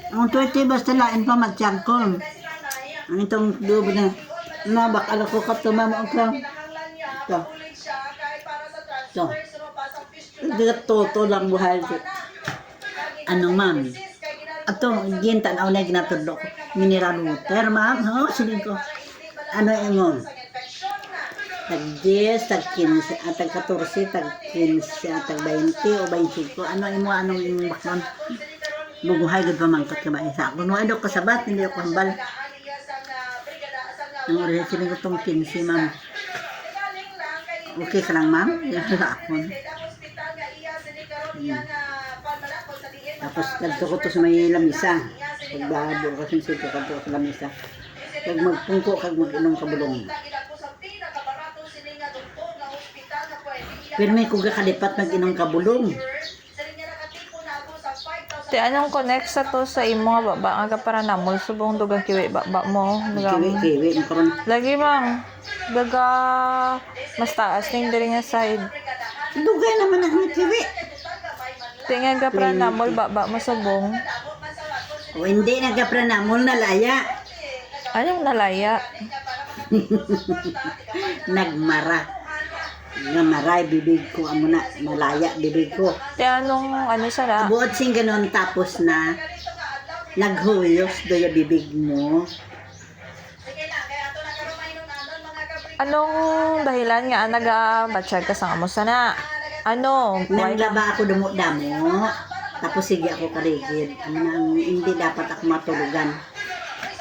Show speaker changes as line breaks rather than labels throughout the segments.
Ang 20 basta lain pa magtiyag ko. Ang itong dubo na nabakala ko katumama ko. Ito. Ito. Toto lang buhay ko. Ano ma'am? Ato, gintan ako na ginatudlo ko. Mineral water ma'am. Oh, sinig ko. Ano mo? Tag 10, tag 15, tag 14, tag 15, tag 20 o 25. Anong imo baklan? Buguhay gud pa man kat ka ba isa. Kuno ano ko sabat hindi ako hambal. Ang oras sinig ko tong 15 ma'am. Okay ka lang ma'am? Yan ako. Tapos kadto ko to sa may lamisa. Pagbado kasi sito kadto sa lamisa. Kag magpungko kag mag-inom ka bulong. Pero may kuga kalipat mag-inom ka bulong.
Ti anong connect sa to sa imo nga baba aga para namol subong dugang kiwi baba mo.
Kiwi karon.
Lagi mang daga mas taas ning diri nga side.
Dugay naman ang kiwi.
Tinga ga para namol baba mo subong.
O hindi nagapranamol na laya.
Anong nalaya?
Nagmara. Namaray bibig ko amo na malaya bibig ko.
Ti anong ano sara?
Buot sing ganon tapos na naghuyos do ya bibig mo.
Anong dahilan nga naga-batsyag ka sa amo sana? Ano?
Nanglaba ako dumo-damo. Tapos sige ako karigid. Ano nang hindi dapat ako matulugan.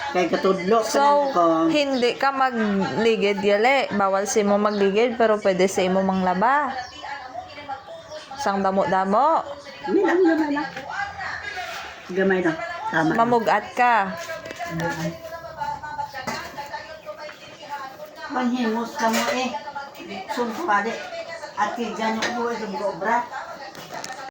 Kay katudlo
So,
ko.
hindi ka magligid yali. Bawal si mo magligid pero pwede si mo manglaba. Sang damo-damo.
Gamay lang. Gamay lang. Tama.
Mamugat ka.
Panghimos ka mo eh. Sumpa di. At kaya ganyan ko eh. Obra.